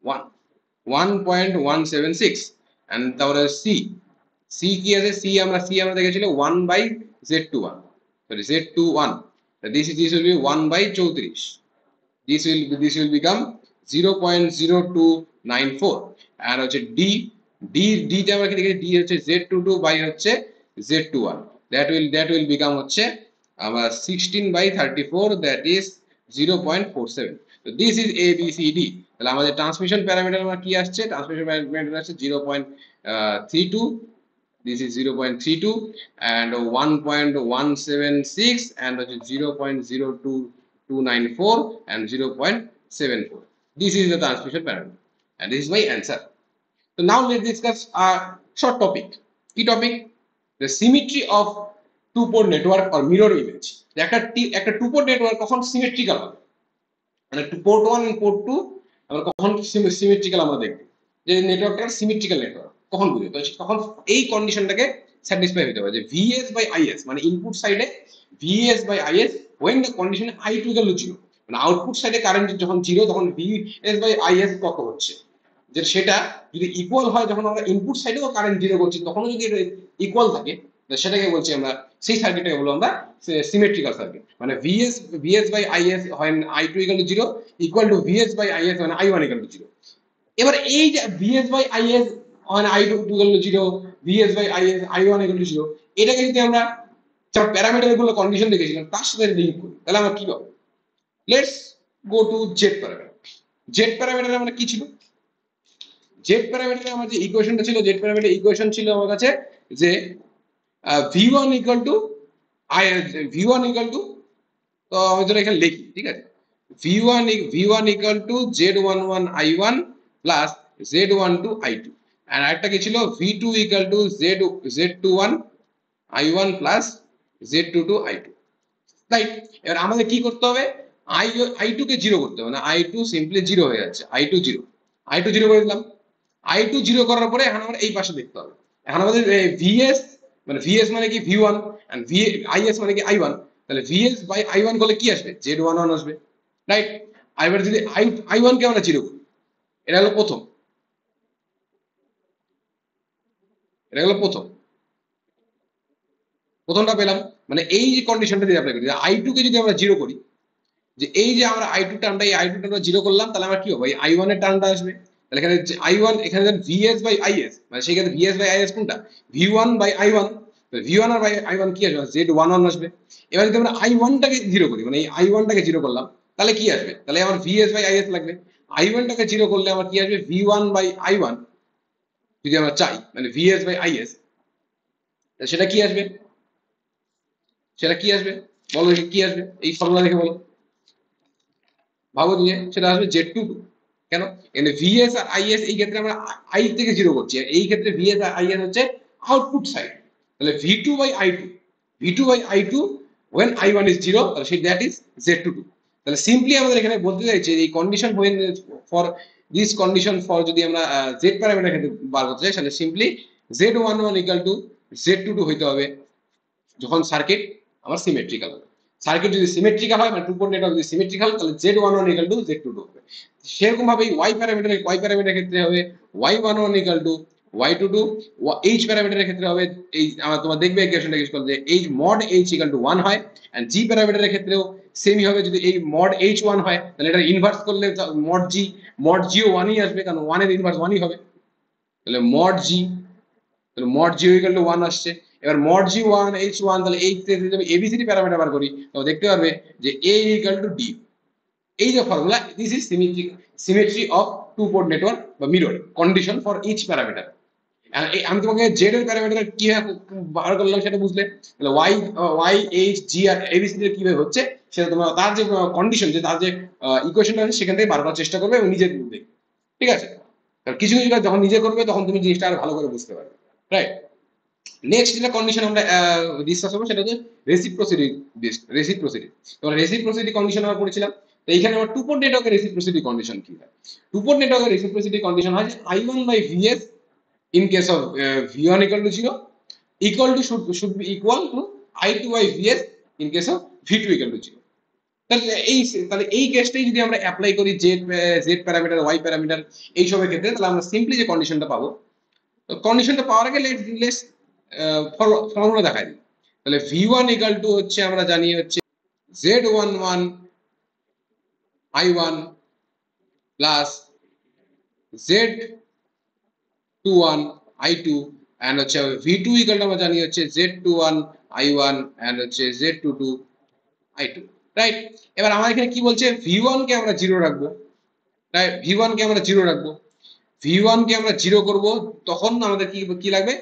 1.176। এন্ড তারপরে সি কি আছে, সি আমরা দেখেছিল 1 by z21, sorry z21, this will be 1 by 34, this will become 0.0294। আর হচ্ছে ডি তে আমরা কি দেখেছি, ডি হচ্ছে z22 বাই হচ্ছে z21, that will become হচ্ছে আমরা 16/34, that is 0.47। তো this is A B C D. তাহলে আমাদের ট্রান্সমিশন প্যারামিটার আমরা কি আসছে, ট্রান্সমিশন প্যারামিটার আসছে 0.32, this is 0.32 and 1.176 and 0.02294 and 0.74। This is the transmission parameter and this is my answer। So now let's discuss a short topic। কি topic? The symmetry of two port network or mirror image। একটা two port network কখন symmetrical হবে, মানে পোর্ট 1 এবং পোর্ট 2 আমরা কখন সিমেট্রিক্যাল আমরা দেখব, যে নেটওয়ার্কটা সিমেট্রিক্যাল নেটওয়ার্ক কখন বুঝবে, তো তখন এই কন্ডিশনটাকে স্যাটিসফাই হতে হবে যে vs বাই is, মানে ইনপুট সাইডে vs by is when the condition i2 equal to 0, মানে আউটপুট সাইডে কারেন্ট যখন 0 তখন vs বাই is কত হচ্ছে, যে সেটা যদি ইকুয়াল হয়, যখন আমরা ইনপুট সাইডেও কারেন্ট 0 করছি তখনও যদি ইকুয়াল থাকে সেটাকে বলছি আমরা, সেই সার্কিটটাকে বলবো আমরা সিমেট্রিক্যাল সার্কিট। মানে vs by is when i2 equal to 0 equal to vs by is when i1 equal to 0। এবার এই যে vs by is when i2 equal to 0, vs by is i1 equal to 0, এটাকে যদি আমরা যার প্যারামিটার গুলো কন্ডিশন দেখেছিলাম তার সাথে লিংক করি তাহলে আমরা কি পাবো, let's go to Z parameter. Z parameter আমরা কি ছিল, জেড প্যারামিটারে আমার যে ইকুয়েশনটা ছিল, জেড প্যারামিটার ইকুয়েশন ছিল আমার কাছে যে v1 equal to v1 equal to, তো আমি যেটা এখানে লিখি, ঠিক আছে, v1 equal to z11 i1 plus z12 i2, আর একটা কি ছিল v2 equal to z21 i1 plus z22 i2, right? এবার আমাদের কি করতে হবে, i2 কে 0 করতে হবে, না i2 সিম্পলি 0 হয়ে যাচ্ছে, i2 0 করে দিলাম। i2 0 করার পরে এখন আমরা এই পাশে দেখতে হবে, এখন আমাদের vs মানে কি v1 and is মানে কি i1, তাহলে vs বাই i1 করলে কি আসবে, z11 আসবে, রাইট? আর এবার যদি i1 কে আমরা 0 করি, এটা হলো প্রথম, এটা হলো প্রথমটা পেলাম। মানে এই যে কন্ডিশনটা দিয়ে অ্যাপ্লাই করি, i2 কে যদি আমরা জিরো করি, যে এই যে আমরা i2 টার্মটা, এই i2 টার্মটা জিরো করলাম, তাহলে আমার কি হবে, এই i1 এর টার্মটা আসবে। তাহলে এখানে i1 এখানে vs বাই is, মানে সেই ক্ষেত্রে vs বাই is কোনটা, v1 by i1। v1 R by i1 কি আসবে, z11 আসবে। এবার যদি আমরা i1 টাকে জিরো করি, মানে এই i1 টাকে জিরো করলাম, তাহলে কি আসবে, তাহলে আমার vs বাই is লাগবে। i1 টাকে জিরো করলে আমার কি আসবে, v1 বাই i1 যদি আমরা চাই, মানে vs বাই is, সেটা কি আসবে, সেটা কি আসবে, বলো কি আসবে, এই ফর্মুলা দেখে বলো, ভাবো নিয়ে, সেটা আসবে z22। কেন, এখানে vs আর is এই ক্ষেত্রে আমরা i থেকে জিরো করছি, এই ক্ষেত্রে vs আর is হচ্ছে আউটপুট সাইড। তাহলে v2 by i2, v2 by i2 when i1 is 0, তাহলে সেই দ্যাট ইজ z22। তাহলে সিম্পলি আমাদের এখানে বলতে চাইছে এই condition when for this condition for, যদি আমরা z প্যারামিটার ক্ষেত্রে বার করতে চাই, তাহলে simply z11 equal to z22 হইতে হবে যখন সার্কিট আমার সিমেট্রিক্যাল হবে। সার্কিট যদি সিমেট্রিক্যাল হয়, মানে টু পোর্ট নেটওয়ার্ক যদি সিমেট্রিক্যাল, তাহলে z11 ইকুয়াল টু z22 হবে। সেরকম ভাবে y প্যারামিটারের ক্ষেত্রে হবে y11 equal to y22, h প্যারামিটারের ক্ষেত্রে হবে, এই আমরা তোমার দেখবে ইকুয়েশনটা ইউজ করলে h mod h equal to 1 হয়। এন্ড g প্যারামিটারের ক্ষেত্রেও সেমই হবে, যদি এই mod h 1 হয়, তাহলে এটা ইনভার্স করলে mod g ও 1ই আসবে, কারণ 1 এর ইনভার্স 1ই হবে। তাহলে mod g, তাহলে mod g ইকুয়াল টু 1 আসছে। এবার mod g 1 h 1, তাহলে এই থেকে যদি আমি abcd প্যারামিটার বার করি, তো দেখতে পারবে যে a ইকুয়াল টু d। এই যে formula, this is symmetry of two port network বা mirror condition for each parameter. আমি তোমাকে জেড এর প্যারামিটার কি বার করলাম সেটা বুঝলে, তাহলে y h g আর abcd এর কিভাবে হচ্ছে সেটা তোমরা তার যে কন্ডিশন, যে তার যে ইকুয়েশনটা আছে সেখান থেকে বার করার চেষ্টা করবে এবং নিজের দেখবে, ঠিক আছে। কিছু কিছু কাজ যখন নিজে করবে তখন তুমি জিনিসটা আরো ভালো করে বুঝতে পারবে, রাইট। নেক্সট যেটা কন্ডিশন আমরা ডিসকাস করবো সেটা হচ্ছে রেসিপ্রোসিটি বেসড। তোমরা রেসিপ্রোসিটি কন্ডিশন আমরা পড়েছিলাম। তো এইখানে আমরা টু পোর্ট নেটওয়ার্কের রেসিপ্রোসিটি কন্ডিশন কি হয়, টু পোর্ট নেটওয়ার্কের রেসিপ্রোসিটি কন্ডিশন হয় যে i1 by vs in case of v1 equal to 0 equal to should be equal to i2 by vs in case of v2 equal to 0। তাহলে এই কেসটাই যদি আমরা অ্যাপ্লাই করি জেড প্যারামিটার, ওয়াই প্যারামিটার এইসবের ক্ষেত্রে, তাহলে আমরা সিম্পলি যে কন্ডিশনটা পাবো, তো কন্ডিশনটা পাওয়ার আগে লেটস ফর্মুলা দেখাই দিই। তাহলে v1 ইকুয়াল টু হচ্ছে আমরা জানি হচ্ছে z11 i1 plus z21 i2, and হচ্ছে v2 ইকুয়াল টু আমরা জানি হচ্ছে z21 i1 এন্ড হচ্ছে z22 i2, রাইট। এবার আমরা এখানে কি বলছে, v1 কে আমরা জিরো রাখবো, রাইট, v1 কে আমরা জিরো রাখবো, v1 কে আমরা জিরো করব, তখন আমাদের কি কি লাগবে,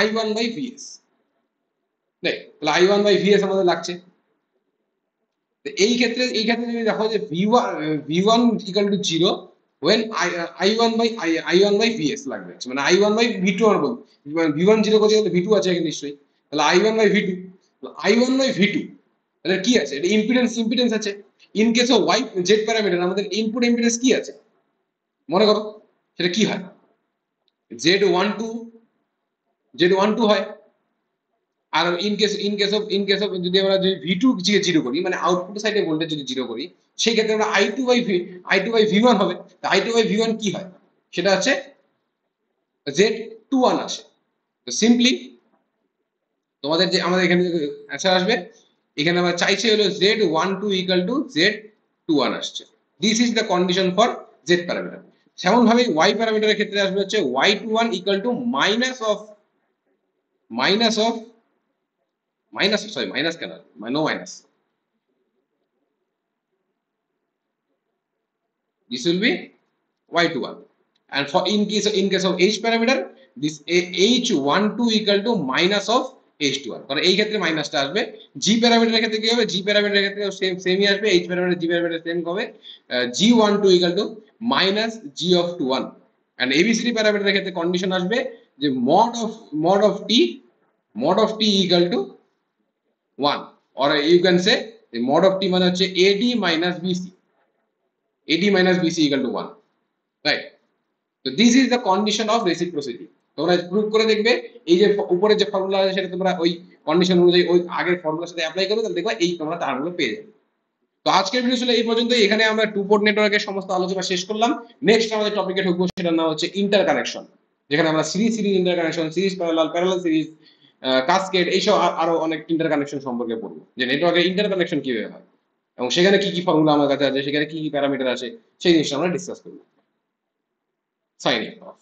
i1 বাই vs, তাহলে i1 বাই vs আমাদের লাগছে। এই ক্ষেত্রে যদি দেখো যে v1 equal to 0 when i1 by i1 by vs লাগবে, মানে i1 বাই v2 আমরা বলবো, v1 0 করতে গেলে v2 আছে এখানে নিশ্চয়ই, তাহলে i1 by v2, i1 by v2, তাহলে কি আছে, এটা ইম্পিডেন্স আছে। In case of y z parameter আমাদের ইনপুট ইম্পিডেন্স কি আছে মনে করো, সেটা কি হয়, z12 হয়। আর ইন কেস অফ যদি আমরা যদি v2 কে জিরো করি, মানে আউটপুট সাইডে ভোল্টেজ যদি জিরো করি, সেই ক্ষেত্রে আমরা i2 বাই v1 হবে। i2 বাই v1 কি হয়, সেটা হচ্ছে z21 আসে। তো সিম্পলি তোমাদের যে আমাদের এখানে অ্যান্সার আসবে, এখানে আমরা চাইছি হলো z12 ইকুয়াল টু z21 আসছে। This is the condition for z parameter. সেমন ভাবে y প্যারামিটারের ক্ষেত্রে আসবে হচ্ছে y21 equal to minus of minus কেন, no minus, this will be y21, and for in case of h parameter this h12 equal to minus of h21, কারণ এই ক্ষেত্রে মাইনাসটা আসবে। g প্যারামিটারের ক্ষেত্রে কি হবে, g প্যারামিটারের ক্ষেত্রে সেমই আসবে, h parameter g parameter same হবে, g12 equal to minus g of 21, and abcd প্যারামিটারের ক্ষেত্রে কন্ডিশন আসবে যে mod of t equal to 1, or you can say mod of t মানে হচ্ছে ad minus bc equal to 1, right? So this is the condition of reciprocity. তোমরা প্রুভ করে দেখবে, এই যে উপরে যে ফর্মুলা আছে সেটা তোমরা ওই কন্ডিশন অনুযায়ী ওই আগের ফর্মুলার সাথে অ্যাপ্লাই করবে, তাহলে দেখবা এই তোমরা টার্মগুলো পেয়ে যাবে। তো আজকের ভিডিও ছিল এই পর্যন্ত। এখানে আমরা টু পোর্ট নেটওয়ার্কের সমস্ত আলোচনা শেষ করলাম। নেক্সট আমাদের টপিকে ঢুকবো, সেটার নাম হচ্ছে ইন্টারকানেকশন, যেখানে আমরা series interconnection, series parallel series, cascade, এইসব আরো অনেক ইন্টারকানেকশন সম্পর্কে পড়বো, যে নেটওয়ার্কের ইন্টারকানেকশন কিভাবে হয় এবং সেখানে কি কি ফর্মুলা আমার কাছে আছে, সেখানে কি কি প্যারামিটার আছে, সেই জিনিসটা আমরা ডিসকাস করবো। Signing off.